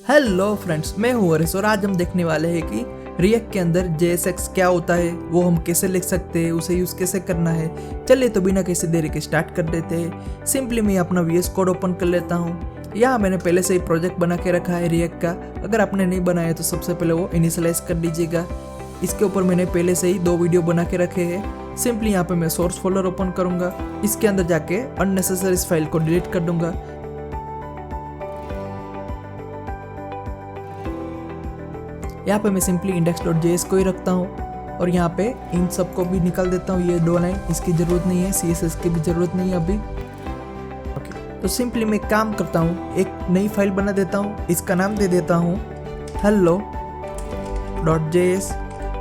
Hello friends, मैं हूँ हरीश और आज हम देखने वाले हैं कि रिएक्ट के अंदर JSX क्या होता है, वो हम कैसे लिख सकते हैं, उसे यूज़ कैसे करना है। चलिए तो बिना किसी देरी के स्टार्ट कर देते हैं। सिंपली मैं अपना VS कोड ओपन कर लेता हूँ। यहाँ मैंने पहले से ही प्रोजेक्ट बना के रखा है रिएक्ट का। अगर आपने नहीं बनाया तो सबसे पहले वो इनिशियलाइज कर लीजिएगा। इसके ऊपर मैंने पहले से ही 2 वीडियो बना के रखे हैं। सिंपली यहाँ पे मैं सोर्स फोल्डर ओपन करूँगा। इसके अंदर जाके अननेसेसरी फाइल को डिलीट कर दूंगा। यहाँ पे मैं सिंपली index.js को ही रखता हूँ और यहाँ पे इन सबको भी निकाल देता हूँ। ये 2 लाइन इसकी ज़रूरत नहीं है, CSS की भी ज़रूरत नहीं है अभी। ओके, तो सिंपली मैं काम करता हूँ, एक नई फाइल बना देता हूँ। इसका नाम दे देता हूँ hello.js।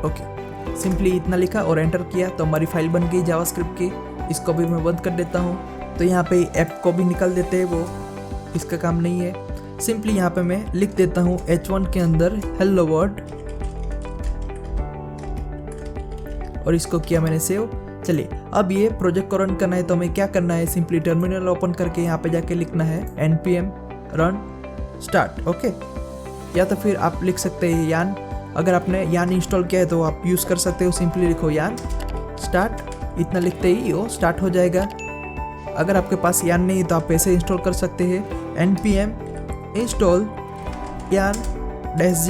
ओके, सिंपली इतना लिखा और एंटर किया तो हमारी फाइल बन गई जावास्क्रिप्ट की। इसको भी मैं बंद कर देता हूँ। तो यहाँ पे ऐप को भी निकाल देते हैं, वो इसका काम नहीं है। सिंपली यहाँ पे मैं लिख देता हूँ H1 के अंदर हेलो वर्ल्ड और इसको किया मैंने सेव। चलिए अब ये प्रोजेक्ट को रन करना है तो हमें क्या करना है, सिंपली टर्मिनल ओपन करके यहाँ पे जाके लिखना है npm run start। ओके, या तो फिर आप लिख सकते हैं यान। अगर आपने यान इंस्टॉल किया है तो आप यूज़ कर सकते हो। सिंपली लिखो यान स्टार्ट, इतना लिखते ही वो स्टार्ट हो जाएगा। अगर आपके पास यान नहीं है तो आप ऐसे इंस्टॉल कर सकते हैं npm इंस्टॉल यान -g,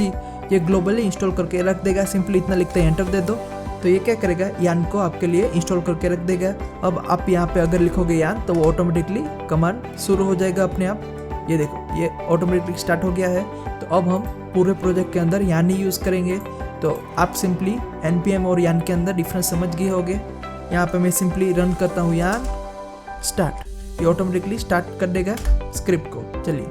ये ग्लोबली इंस्टॉल करके रख देगा। सिंपली इतना लिखते हैं, एंटर दे दो तो ये क्या करेगा, यान को आपके लिए इंस्टॉल करके रख देगा। अब आप यहाँ पे अगर लिखोगे यान तो वो ऑटोमेटिकली कमांड शुरू हो जाएगा अपने आप। ये देखो, ये ऑटोमेटिकली स्टार्ट हो गया है। तो अब हम पूरे प्रोजेक्ट के अंदर यान ही यूज़ करेंगे। तो आप सिंपली npm और यान के अंदर डिफरेंस समझ गए होंगे। यहाँ पे मैं सिंपली रन करता हूँ यान स्टार्ट, ये ऑटोमेटिकली स्टार्ट कर देगा स्क्रिप्ट को। चलिए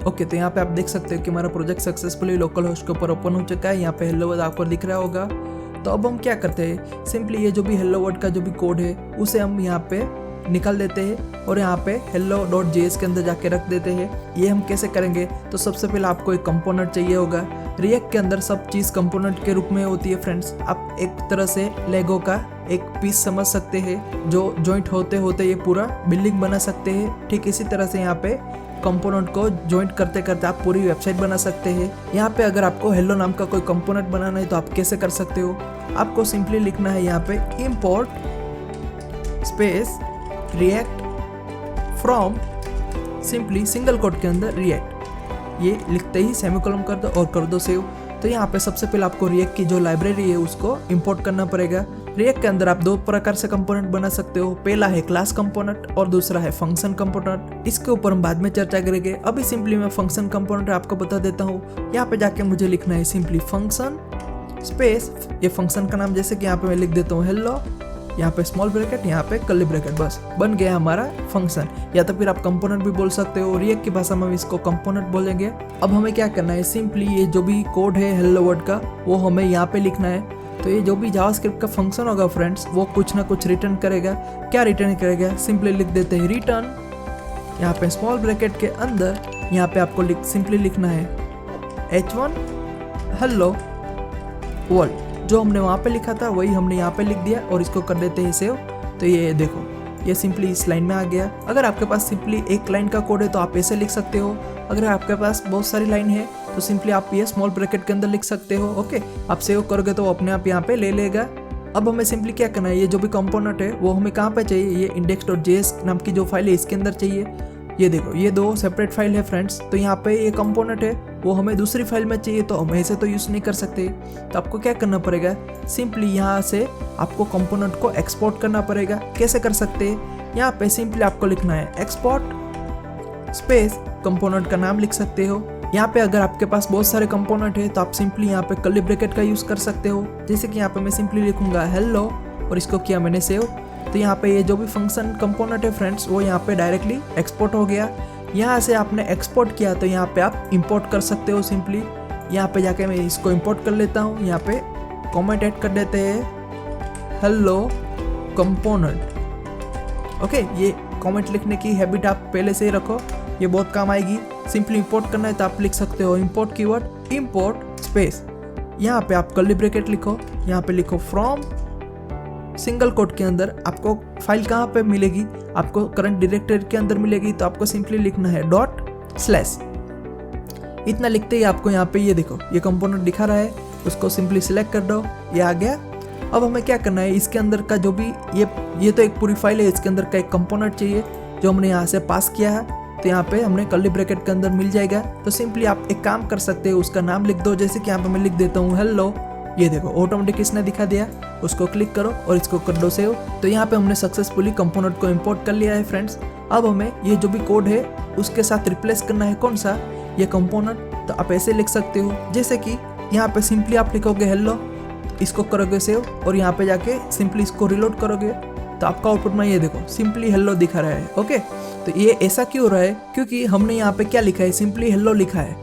ओके, तो यहाँ पे आप देख सकते हो कि हमारा प्रोजेक्ट सक्सेसफुली लोकल होस्ट के ऊपर ओपन हो चुका है। यहाँ पे हेलो वर्ल्ड आपको दिख रहा होगा। तो अब हम क्या करते हैं, सिंपली ये जो भी हेलो वर्ल्ड का जो भी कोड है उसे हम यहाँ पे निकाल देते हैं और यहाँ पे hello.js के अंदर जाके रख देते हैं। ये हम कैसे करेंगे, तो सबसे पहले आपको एक कंपोनेंट चाहिए होगा। रिएक्ट के अंदर सब चीज़ कंपोनेंट के रूप में होती है फ्रेंड्स। आप एक तरह से लेगो का एक पीस समझ सकते हैं, जो जॉइंट होते होते ये पूरा बिल्डिंग बना सकते हैं। ठीक इसी तरह से यहाँ पे कंपोनेंट को जॉइंट करते करते आप पूरी वेबसाइट बना सकते हैं। यहाँ पे अगर आपको हेलो नाम का कोई कंपोनेंट बनाना है तो आप कैसे कर सकते हो, आपको सिंपली लिखना है यहाँ पे import space react from, simply single quote के अंदर रिएक्ट। ये लिखते ही सेमीकोलन कर दो और कर दो सेव। तो यहाँ पे सबसे पहले आपको रिएक्ट की जो लाइब्रेरी है उसको इंपोर्ट करना पड़ेगा। रिएक्ट के अंदर आप 2 प्रकार से कंपोनेंट बना सकते हो। पहला है क्लास कंपोनेंट और दूसरा है फंक्शन कंपोनेंट। इसके ऊपर हम बाद में चर्चा करेंगे। अभी सिंपली मैं फंक्शन कंपोनेंट आपको बता देता हूँ। यहाँ पे जाके मुझे लिखना है सिंपली फंक्शन स्पेस, ये फंक्शन का नाम, जैसे कि यहाँ पे मैं लिख देता हूँ हेलो, यहाँ पे स्मॉल ब्रैकेट, यहाँ पे कर्ली ब्रैकेट, बस बन गया हमारा फंक्शन। या तो फिर आप कंपोनेंट भी बोल सकते हो। रिएक्ट की भाषा में इसको कंपोनेंट बोलेंगे। अब हमें क्या करना है, सिंपली ये जो भी कोड है हेलो वर्ल्ड का वो हमें यहाँ पे लिखना है। तो ये जो भी जावास्क्रिप्ट का फंक्शन होगा फ्रेंड्स, वो कुछ ना कुछ रिटर्न करेगा। क्या रिटर्न करेगा, सिंपली लिख देते हैं रिटर्न, यहाँ पे स्मॉल ब्रैकेट के अंदर यहाँ पे आपको सिंपली लिखना है H1 हेलो वर्ल्ड। जो हमने वहाँ पे लिखा था वही हमने यहाँ पे लिख दिया और इसको कर देते हैं सेव। तो ये देखो, ये सिंपली इस लाइन में आ गया। अगर आपके पास सिंपली एक लाइन का कोड है तो आप ऐसे लिख सकते हो। अगर आपके पास बहुत सारी लाइन है तो सिंपली आप ये स्मॉल ब्रैकेट के अंदर लिख सकते हो। ओके, आप सेव करोगे तो अपने आप यहाँ पे ले लेगा। अब हमें सिंपली क्या करना है, ये जो भी कंपोनेंट है वो हमें कहाँ पे चाहिए, ये index.js नाम की जो फाइल है इसके अंदर चाहिए। ये देखो, ये 2 सेपरेट फाइल है फ्रेंड्स। तो यहाँ पे ये कंपोनेंट है वो हमें दूसरी फाइल में चाहिए, तो हम ऐसे तो यूज़ नहीं कर सकते। तो आपको क्या करना पड़ेगा, सिंपली यहाँ से आपको कंपोनेंट को एक्सपोर्ट करना पड़ेगा। कैसे कर सकते हैं, यहाँ पे सिंपली आपको लिखना है एक्सपोर्ट स्पेस, कंपोनेंट का नाम लिख सकते हो। यहाँ पे अगर आपके पास बहुत सारे कंपोनेंट है तो आप सिंपली यहाँ पे कर्ली ब्रैकेट का यूज़ कर सकते हो। जैसे कि यहाँ पे मैं सिंपली लिखूंगा हेलो और इसको किया मैंने सेव। तो यहाँ पे ये जो भी फंक्शन कंपोनेंट है फ्रेंड्स वो यहाँ पे डायरेक्टली एक्सपोर्ट हो गया। यहाँ से आपने एक्सपोर्ट किया तो यहाँ पे आप इंपोर्ट कर सकते हो। सिंपली यहाँ पे जाके मैं इसको इंपोर्ट कर लेता हूँ। यहाँ पे कमेंट ऐड कर देते हैं हेलो कंपोनेंट। ओके, ये कमेंट लिखने की हैबिट आप पहले से ही रखो, ये बहुत काम आएगी। सिंपली इंपोर्ट करना है तो आप लिख सकते हो इंपोर्ट कीवर्ड इंपोर्ट स्पेस, यहाँ पे आप कर्ली ब्रैकेट लिखो, यहाँ पे लिखो फ्रॉम सिंगल कोट के अंदर आपको फाइल कहाँ पे मिलेगी, आपको करंट डायरेक्टरी के अंदर मिलेगी। तो आपको सिंपली लिखना है ./ इतना लिखते ही आपको यहाँ पे ये देखो ये कंपोनेंट दिखा रहा है, उसको सिंपली सिलेक्ट कर दो, ये आ गया। अब हमें क्या करना है, इसके अंदर का जो भी ये तो एक पूरी फाइल है, इसके अंदर का एक कंपोनेंट चाहिए जो हमने यहाँ से पास किया है। तो यहाँ पे हमने कर्ली ब्रैकेट के अंदर मिल जाएगा। तो सिंपली आप एक काम कर सकते हो, उसका नाम लिख दो। जैसे कि यहाँ पे मैं लिख देता हूँ हेलो, ये देखो ऑटोमेटिक इसने दिखा दिया। उसको क्लिक करो और इसको कर दो सेव। तो यहाँ पे हमने सक्सेसफुली कंपोनेंट को इंपोर्ट कर लिया है फ्रेंड्स। अब हमें ये जो भी कोड है उसके साथ रिप्लेस करना है, कौन सा, ये कंपोनेंट। तो आप ऐसे लिख सकते हो, जैसे कि यहाँ पे सिंपली आप लिखोगे हेलो, इसको करोगे सेव और यहाँ पे जाके सिंपली इसको रिलोड करोगे तो आपका आउटपुट में ये देखो सिंपली हेलो दिखा रहा है। ओके, तो ये ऐसा क्यों हो रहा है, क्योंकि हमने यहाँ पे क्या लिखा है, सिंपली हेलो लिखा है।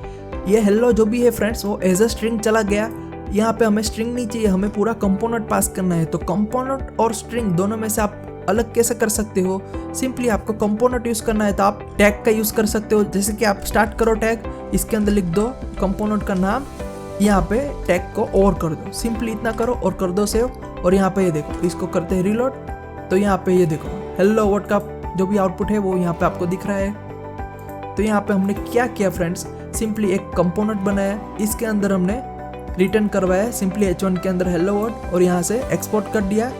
ये हेलो जो भी है फ्रेंड्स वो एज अ स्ट्रिंग चला गया। यहाँ पे हमें स्ट्रिंग नहीं चाहिए, हमें पूरा कंपोनेंट पास करना है। तो कंपोनेंट और स्ट्रिंग दोनों में से आप अलग कैसे कर सकते हो, सिंपली आपको कंपोनेंट यूज करना है तो आप टैग का यूज कर सकते हो। जैसे कि आप स्टार्ट करो टैग, इसके अंदर लिख दो कंपोनेंट का नाम, यहाँ पे टैग को और कर दो, सिंपली इतना करो और कर दो सेव। और यहाँ पे ये देखो इसको करते हैं रिलोड। तो यहाँ पे ये देखो हेलो वर्ड का जो भी आउटपुट है वो यहाँ पे आपको दिख रहा है। तो यहाँ पे हमने क्या किया फ्रेंड्स, सिंपली एक कंपोनेंट बनाया, इसके अंदर हमने रिटर्न करवाया सिंपली H1 के अंदर हेलो वर्ड और यहाँ से एक्सपोर्ट कर दिया।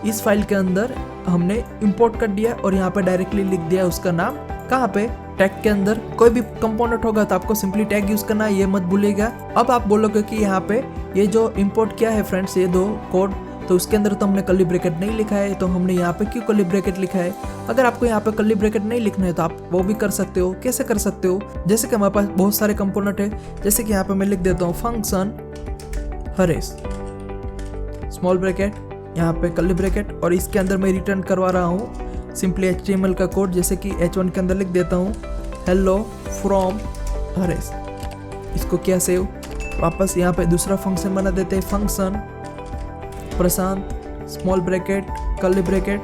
इस फाइल के अंदर हमने इंपोर्ट कर दिया और यहाँ पे डायरेक्टली लिख दिया उसका नाम, कहाँ पे, टैग के अंदर। कोई भी कंपोनेंट होगा तो आपको सिंपली टैग यूज करना है, ये मत भूलिएगा। अब आप बोलोगे कि यहाँ पे ये जो इंपोर्ट किया है फ्रेंड्स, ये दो कोड, तो उसके अंदर तो हमने कर्ली ब्रैकेट नहीं लिखा है, तो हमने यहाँ पे क्यों कर्ली ब्रैकेट लिखा है। अगर आपको यहाँ पे कर्ली ब्रैकेट नहीं लिखना है तो आप वो भी कर सकते हो। कैसे कर सकते हो, जैसे कि हमारे पास बहुत सारे कंपोनेंट है, जैसे कि यहाँ पे मैं लिख देता हूँ फंक्शन हरेश स्मॉल ब्रैकेट, यहाँ पे कर्ली ब्रैकेट और इसके अंदर मैं रिटर्न करवा रहा हूँ सिंपली HTML का कोड। जैसे कि H1 के अंदर लिख देता हूँ हेलो फ्रॉम हरेश, इसको क्या सेव, वापस यहाँ पे दूसरा फंक्शन बना देते हैं फंक्शन प्रशांत स्मॉल ब्रैकेट कर्ली ब्रैकेट।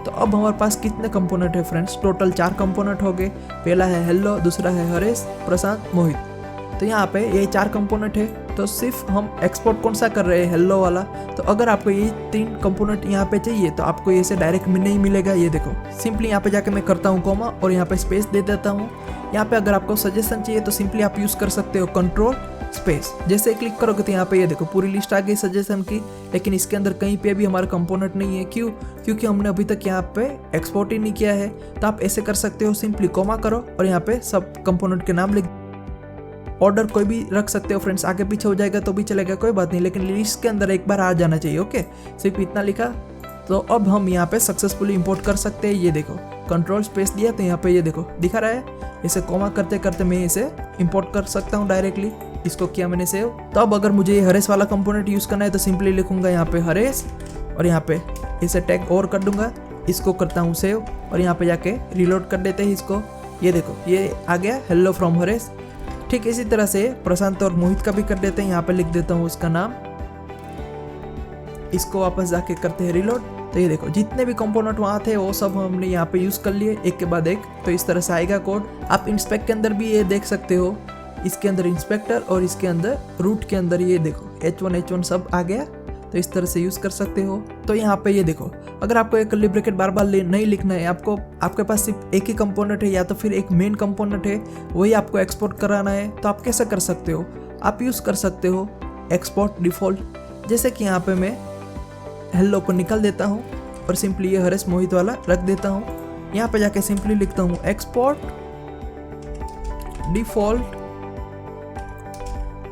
तो अब हमारे पास कितने कंपोनेंट है फ्रेंड्स, टोटल 4 कंपोनेंट हो गए। पहला है हेलो, दूसरा है हरेश, प्रशांत, मोहित। तो यहाँ पे ये 4 कंपोनेंट है। तो सिर्फ हम एक्सपोर्ट कौन सा कर रहे हैं, हेलो वाला। तो अगर आपको ये 3 कंपोनेंट यहाँ पे चाहिए तो आपको ये से डायरेक्ट नहीं मिलेगा। ये देखो सिंपली यहाँ पे जाके मैं करता हूँ कॉमा और यहाँ पे स्पेस दे देता हूँ। यहाँ पे अगर आपको सजेशन चाहिए तो सिंपली आप यूज कर सकते हो कंट्रोल स्पेस। जैसे क्लिक करोगे तो यहाँ पे ये देखो पूरी लिस्ट आ गई सजेशन की, लेकिन इसके अंदर कहीं पे भी हमारा कंपोनेंट नहीं है। क्यों, क्योंकि हमने अभी तक यहाँ पे एक्सपोर्ट ही नहीं किया है। तो आप ऐसे कर सकते हो, सिंपली कॉमा करो और यहाँ पे सब कंपोनेंट के नाम लिख, ऑर्डर कोई भी रख सकते हो फ्रेंड्स, आगे पीछे हो जाएगा तो भी चलेगा, कोई बात नहीं, लेकिन लिस्ट के अंदर एक बार आ जाना चाहिए। ओके, सिर्फ इतना लिखा। तो अब हम यहाँ पे सक्सेसफुली इंपोर्ट कर सकते हैं। ये देखो कंट्रोल स्पेस दिया तो यहाँ पे ये देखो दिखा रहा है। इसे कॉमा करते करते मैं इसे इंपोर्ट कर सकता हूँ डायरेक्टली। इसको किया मैंने सेव। तो अब अगर मुझे ये हरेश वाला कंपोनेंट यूज करना है तो सिंपली लिखूंगा यहाँ पे हरेश और यहाँ पे इसे टैग और कर दूंगा, इसको करता हूँ सेव और यहाँ पे जाके रिलोड कर देते हैं इसको। ये देखो ये आ गया हेलो फ्रॉम हरेश। ठीक इसी तरह से प्रशांत और मोहित का भी कर देते हैं। यहाँ पे लिख देता हूँ उसका नाम, इसको वापस जाके करते हैं रिलोड। तो ये देखो जितने भी कंपोनेंट वहाँ थे वो सब हमने यहाँ पे यूज कर लिए एक के बाद एक। तो इस तरह से आएगा कोड। आप इंस्पेक्ट के अंदर भी ये देख सकते हो, इसके अंदर इंस्पेक्टर और इसके अंदर रूट के अंदर ये देखो H1 सब आ गया। तो इस तरह से यूज कर सकते हो। तो यहाँ पे ये देखो अगर आपको एक कर्ली ब्रैकेट बार बार नहीं लिखना है, आपको आपके पास सिर्फ एक ही कंपोनेंट है या तो फिर एक मेन कंपोनेंट है, वही आपको एक्सपोर्ट कराना है, तो आप कैसे कर सकते हो, आप यूज कर सकते हो एक्सपोर्ट डिफॉल्ट। जैसे कि यहाँ पे मैं हेलो को निकाल देता हूँ और सिंपली ये हरेश मोहित वाला रख देता हूँ। यहाँ पे जाके सिंपली लिखता हूँ एक्सपोर्ट डिफॉल्ट,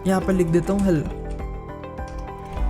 यहाँ पे लिख देता हूँ हेलो।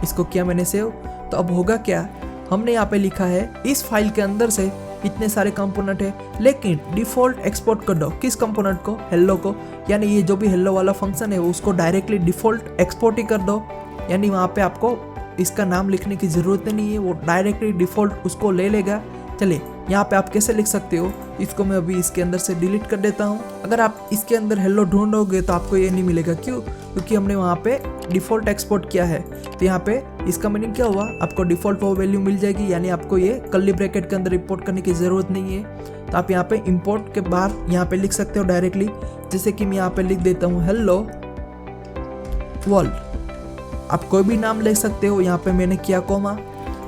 इसको किया मैंने सेव। तो अब होगा क्या, हमने यहाँ पे लिखा है इस फाइल के अंदर से इतने सारे कंपोनेंट है, लेकिन डिफॉल्ट एक्सपोर्ट कर दो किस कंपोनेंट को, हेलो को। यानी ये जो भी हेलो वाला फंक्शन है उसको डायरेक्टली डिफॉल्ट एक्सपोर्ट ही कर दो। यानी वहाँ पे आपको इसका नाम लिखने की ज़रूरत नहीं है, वो डायरेक्टली डिफ़ॉल्ट उसको ले लेगा। चलिए यहाँ पे आप कैसे लिख सकते हो, इसको मैं अभी इसके अंदर से डिलीट कर देता हूँ। अगर आप इसके अंदर हेलो ढूंढोगे तो आपको ये नहीं मिलेगा। क्यों, क्योंकि हमने वहाँ पे डिफ़ॉल्ट एक्सपोर्ट किया है। तो यहाँ पे इसका मीनिंग क्या हुआ, आपको डिफ़ॉल्ट वो वैल्यू मिल जाएगी, यानी आपको ये कर्ली ब्रैकेट के अंदर इंपोर्ट करने की ज़रूरत नहीं है। तो आप यहाँ पे इंपोर्ट के बाहर यहाँ पे लिख सकते हो डायरेक्टली। जैसे कि मैं यहाँ पे लिख देता हूँ हेलो वर्ल्ड। आप कोई भी नाम ले सकते हो। यहाँ पे मैंने किया कोमा।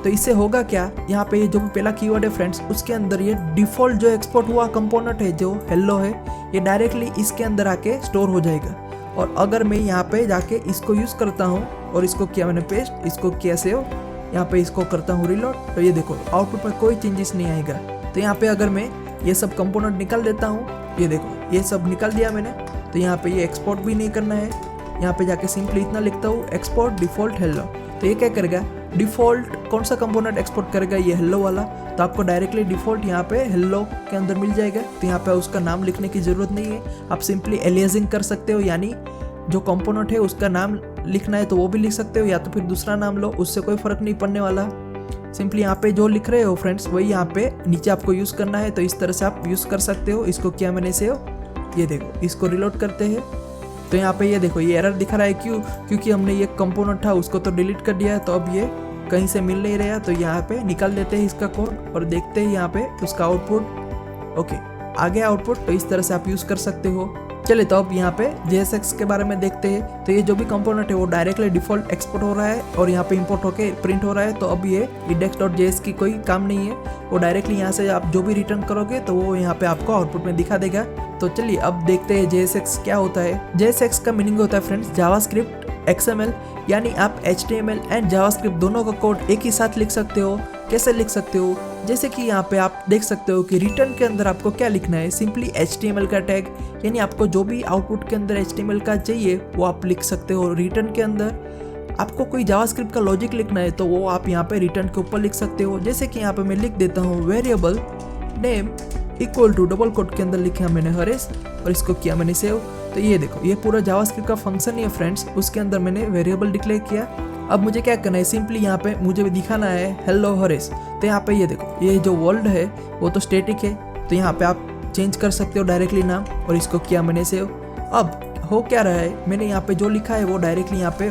तो इससे होगा क्या, यहाँ पे ये जो पहला कीवर्ड है फ्रेंड्स, उसके अंदर ये डिफ़ॉल्ट जो एक्सपोर्ट हुआ कंपोनेंट है जो हेलो है, ये डायरेक्टली इसके अंदर आके स्टोर हो जाएगा। और अगर मैं यहाँ पे जाके इसको यूज़ करता हूँ और इसको किया मैंने पेस्ट, इसको किया सेव, यहाँ पे इसको करता हूँ रिलोड, तो ये देखो आउटपुट में कोई चेंजेस नहीं आएगा। तो यहाँ पे अगर मैं ये सब कंपोनेंट निकाल देता हूँ, ये देखो ये सब निकाल दिया मैंने, तो यहाँ पे ये एक्सपोर्ट भी नहीं करना है। यहाँ पे जाके सिंपली इतना लिखता हूँ एक्सपोर्ट डिफ़ॉल्ट हेलो। तो ये क्या करेगा, डिफ़ॉल्ट कौन सा कंपोनेंट एक्सपोर्ट करेगा, ये हेलो वाला। तो आपको डायरेक्टली डिफ़ॉल्ट यहाँ पे हेलो के अंदर मिल जाएगा। तो यहाँ पे उसका नाम लिखने की ज़रूरत नहीं है, आप सिंपली एलियासिंग कर सकते हो, यानी जो कंपोनेंट है उसका नाम लिखना है तो वो भी लिख सकते हो, या तो फिर दूसरा नाम लो, उससे कोई फ़र्क नहीं पड़ने वाला। सिंपली यहाँ पे जो लिख रहे हो फ्रेंड्स वही यहाँ पे नीचे आपको यूज़ करना है। तो इस तरह से आप यूज़ कर सकते हो। इसको किया मैंने सेव, ये देखो इसको रिलोड करते हैं। तो यहाँ पे ये देखो ये एरर दिखा रहा है, क्यों? क्योंकि हमने ये कंपोनेंट था उसको तो डिलीट कर दिया है, तो अब ये कहीं से मिल नहीं रहा। तो यहाँ पे निकाल देते हैं इसका कोड और देखते हैं यहाँ पे उसका आउटपुट। ओके, आ गया आउटपुट। तो इस तरह से आप यूज़ कर सकते हो। चलिए तो अब यहाँ पे JSX के बारे में देखते हैं। तो ये जो भी कंपोनेंट है वो डायरेक्टली डिफ़ॉल्ट एक्सपोर्ट हो रहा है और यहाँ पे इंपोर्ट होके प्रिंट हो रहा है। तो अब ये index.js की कोई काम नहीं है, वो डायरेक्टली यहाँ से आप जो भी रिटर्न करोगे तो वो यहाँ पे आपको आउटपुट में दिखा देगा। तो चलिए अब देखते हैं JSX क्या होता है। JSX का मीनिंग होता है फ्रेंड्स जावास्क्रिप्ट XML, यानी आप HTML एंड जावास्क्रिप्ट दोनों का कोड एक ही साथ लिख सकते हो। कैसे लिख सकते हो, जैसे कि यहाँ पे आप देख सकते हो कि रिटर्न के अंदर आपको क्या लिखना है, सिंपली HTML का टैग, यानी आपको जो भी आउटपुट के अंदर HTML का चाहिए वो आप लिख सकते हो रिटर्न के अंदर। आपको कोई जावास्क्रिप्ट का लॉजिक लिखना है तो वो आप यहाँ पे रिटर्न के ऊपर लिख सकते हो। जैसे कि यहाँ पे मैं लिख देता हूँ variable name equal to double quote के अंदर लिखा मैंने हरेश और इसको किया मैंने सेव। तो ये देखो ये पूरा जावास्क्रिप्ट का फंक्शन ही है फ्रेंड्स, उसके अंदर मैंने वेरिएबल डिक्लेयर किया। अब मुझे क्या करना है, सिंपली यहाँ पे मुझे दिखाना है हेलो हरेश। तो यहाँ पे ये देखो ये जो वर्ल्ड है वो तो स्टैटिक है, तो यहाँ पे आप चेंज कर सकते हो डायरेक्टली नाम और इसको किया मैंने सेव। अब हो क्या रहा है, मैंने यहाँ पे जो लिखा है वो डायरेक्टली यहाँ पे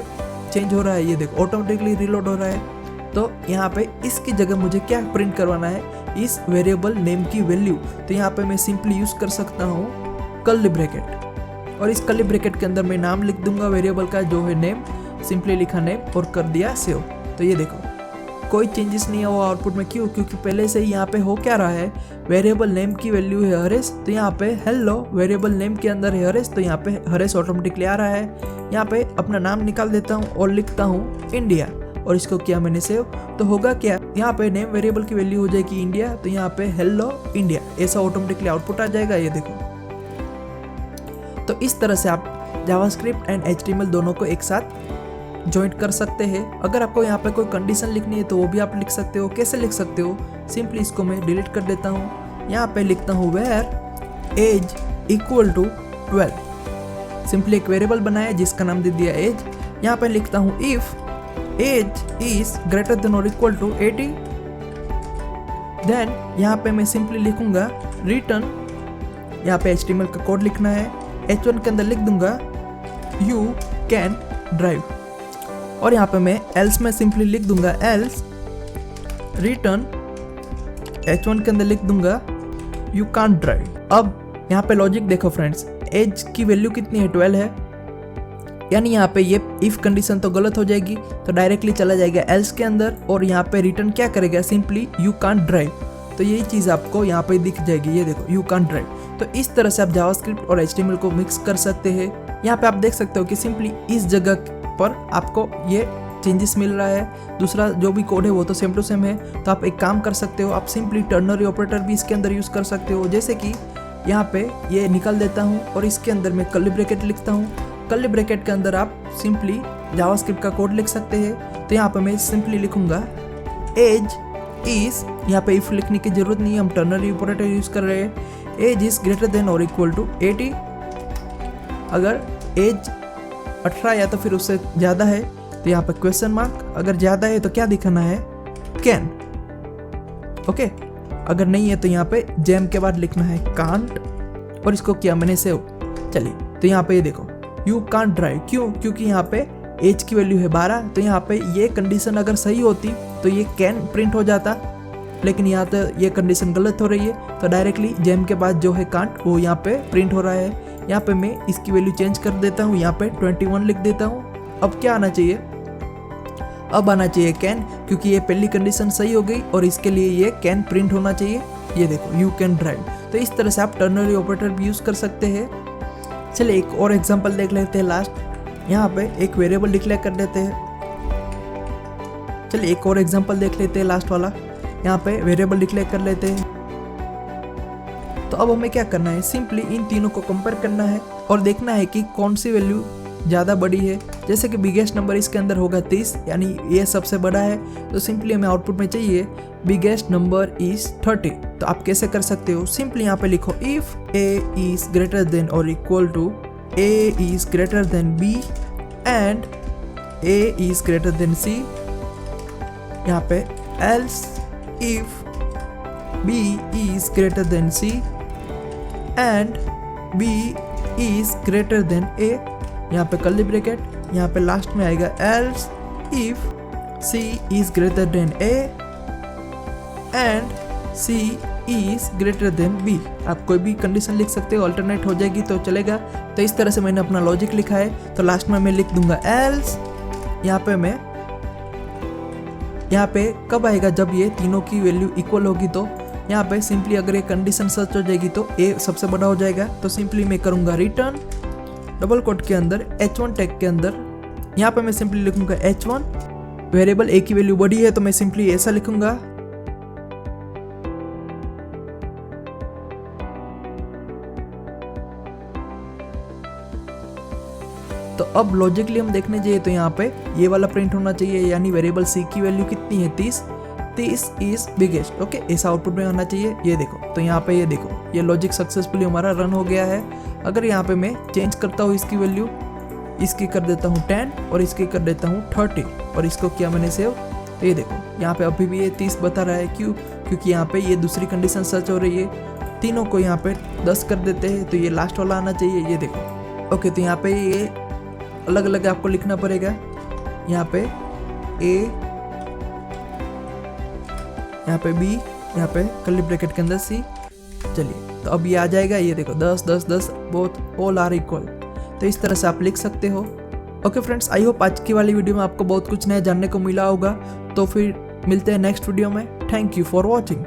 चेंज हो रहा है। ये देखो ऑटोमेटिकली रिलोड हो रहा है। तो यहाँ पे इसकी जगह मुझे क्या प्रिंट करवाना है, इस वेरिएबल नेम की वैल्यू। तो यहाँ पे मैं सिंपली यूज़ कर सकता हूँ कर्ली ब्रैकेट, और इस कर्ली ब्रैकेट के अंदर मैं नाम लिख दूंगा वेरिएबल का जो है नेम, सिंपली लिखा नेम और कर दिया सेव। तो ये देखो कोई चेंजेस नहीं हुआ आउटपुट में, क्यों? क्योंकि पहले से ही यहाँ पे हो क्या रहा है, वेरिएबल नेम की वैल्यू है हरेश, तो यहाँ पे हेलो वेरिएबल नेम के अंदर है हरेश, तो यहाँ पे हरेश ऑटोमेटिकली आ रहा है। यहाँ पे अपना नाम निकाल देता हूँ और लिखता हूँ इंडिया और इसको किया मैंने सेव। तो होगा क्या, यहाँ पे नेम वेरिएबल की वैल्यू हो जाएगी इंडिया, तो यहाँ पे हेलो इंडिया ऐसा ऑटोमेटिकली आउटपुट आ जाएगा। ये देखो, तो इस तरह से आप जावास्क्रिप्ट एंड HTML दोनों को एक साथ ज्वाइंट कर सकते हैं। अगर आपको यहाँ पे कोई कंडीशन लिखनी है तो वो भी आप लिख सकते हो। कैसे लिख सकते हो, सिंपली इसको मैं डिलीट कर देता हूँ। यहाँ पे लिखता हूँ where age equal to 12, simply एक वेरिएबल बनाया जिसका नाम दे दिया एज। यहाँ पे लिखता हूँ if age is greater than और इक्वल टू 80, देन यहाँ पे मैं सिंपली लिखूंगा रिटर्न, यहाँ पे HTML का कोड लिखना है, H1 के अंदर लिख दूंगा यू कैन ड्राइव, और यहाँ पे मैं एल्स में सिंपली लिख दूंगा एल्स रिटर्न, H1 के अंदर लिख दूंगा यू कांट ड्राइव। अब यहाँ पे लॉजिक देखो फ्रेंड्स, एज की वैल्यू कितनी है, 12 है, यानी यहाँ पे ये इफ कंडीशन तो गलत हो जाएगी, तो डायरेक्टली चला जाएगा एल्स के अंदर और यहाँ पे रिटर्न क्या करेगा, सिंपली यू कांट ड्राइव। तो यही चीज़ आपको यहाँ पे दिख जाएगी, ये देखो यू कांट ड्राइव। तो इस तरह से आप जावास्क्रिप्ट और HTML को मिक्स कर सकते हैं। यहाँ पे आप देख सकते हो कि सिंपली इस जगह पर आपको ये चेंजेस मिल रहा है, दूसरा जो भी कोड है वो तो सेम टू सेम है। तो आप एक काम कर सकते हो, आप सिंपली टर्नरी ऑपरेटर भी इसके अंदर यूज़ कर सकते हो। जैसे कि यहाँ पे ये निकाल देता हूँ और इसके अंदर मैं कर्ली ब्रैकेट लिखता हूँ। कर्ली ब्रैकेट के अंदर आप सिंपली जावास्क्रिप्ट का कोड लिख सकते हैं। तो यहाँ पे मैं सिंपली लिखूंगा एज इज, यहाँ पे इफ लिखने की जरूरत नहीं है, हम टर्नरी ऑपरेटर यूज़ कर रहे हैं। एज इज ग्रेटर देन और इक्वल टू 80, अगर एज 18 या तो फिर उससे ज़्यादा है तो यहाँ पे क्वेश्चन मार्क, अगर ज़्यादा है तो क्या दिखाना है, कैन। ओके, अगर नहीं है तो यहाँ पे जेम के बाद लिखना है कांट और इसको किया मैंने सेव। चलिए तो यहाँ पे ये देखो यू कांट ड्राइव, क्यों? क्योंकि यहाँ पे एज की वैल्यू है 12, तो यहाँ पे ये कंडीशन अगर सही होती तो ये कैन प्रिंट हो जाता, लेकिन यहाँ तो ये कंडीशन गलत हो रही है, तो डायरेक्टली जेम के बाद जो है कांट वो यहाँ पे प्रिंट हो रहा है। यहाँ पे मैं इसकी वैल्यू चेंज कर देता हूँ, यहाँ पे 21 लिख देता हूँ। अब क्या आना चाहिए, अब आना चाहिए कैन, क्योंकि ये पहली कंडीशन सही हो गई और इसके लिए ये कैन प्रिंट होना चाहिए। ये देखो यू कैन ड्राइव। तो इस तरह से आप टर्नरी ऑपरेटर भी यूज़ कर सकते हैं। चलिए एक और एग्जांपल देख लेते हैं लास्ट। यहाँ पे एक वेरिएबल डिक्लेयर कर देते हैं। चलिए एक और एग्जांपल देख लेते हैं लास्ट वाला। यहाँ पे वेरिएबल डिक्लेयर कर लेते हैं। तो अब हमें क्या करना है, सिंपली इन तीनों को कंपेयर करना है और देखना है कि कौन सी वैल्यू ज़्यादा बड़ी है। जैसे कि बिगेस्ट नंबर इसके अंदर होगा 30, यानी ये सबसे बड़ा है। तो सिंपली हमें आउटपुट में चाहिए बिगेस्ट नंबर इज 30। तो आप कैसे कर सकते हो, सिंपली यहाँ पे लिखो if a is greater than और equal to a is greater than b and a is greater than c। यहाँ पे else if b is greater than c and b is greater than a। यहाँ पे curly bracket, यहाँ पे last में आएगा else if c is greater than a and c is greater than b। आप कोई भी कंडीशन लिख सकते हो, अल्टरनेट हो जाएगी तो चलेगा। तो इस तरह से मैंने अपना लॉजिक लिखा है। तो लास्ट में मैं लिख दूंगा एल्स। यहाँ पे कब आएगा, जब ये तीनों की वैल्यू इक्वल होगी। तो यहाँ पे सिंपली अगर ये कंडीशन सच हो जाएगी तो a सबसे बड़ा हो जाएगा। तो सिंपली मैं करूँगा रिटर्न डबल कोट के अंदर h1 टैग के अंदर। यहाँ पे मैं सिंपली लिखूंगा h1। वेरिएबल a की वैल्यू बड़ी है तो मैं सिंपली ऐसा लिखूंगा। तो अब लॉजिकली हम देखने चाहिए तो यहाँ पे ये वाला प्रिंट होना चाहिए, यानी वेरिएबल c की वैल्यू कितनी है 30 इज बिगेस्ट। ओके, ऐसा आउटपुट में आना चाहिए। ये देखो, तो यहाँ पे ये देखो, ये लॉजिक सक्सेसफुली हमारा रन हो गया है। अगर यहाँ पे मैं चेंज करता हूँ इसकी वैल्यू, इसकी कर देता हूँ 10 और इसकी कर देता हूँ 30 और इसको किया मैंने सेव। तो ये देखो यहाँ पे अभी भी ये 30 बता रहा है। क्यों? क्योंकि यहाँ पे ये दूसरी कंडीशन सच हो रही है। तीनों को यहाँ पे 10 कर देते हैं तो ये लास्ट वाला आना चाहिए। ये देखो। ओके, तो यहाँ पे ये अलग अलग आपको लिखना पड़ेगा। यहाँ पे a, यहाँ पे b, यहाँ पे कर्ली ब्रैकेट के अंदर c। चलिए, तो अब ये आ जाएगा। ये देखो 10 10 10 बोथ ऑल आर इक्वल। तो इस तरह से आप लिख सकते हो। ओके फ्रेंड्स, आई होप आज की वाली वीडियो में आपको बहुत कुछ नया जानने को मिला होगा। तो फिर मिलते हैं नेक्स्ट वीडियो में। Thank you for watching.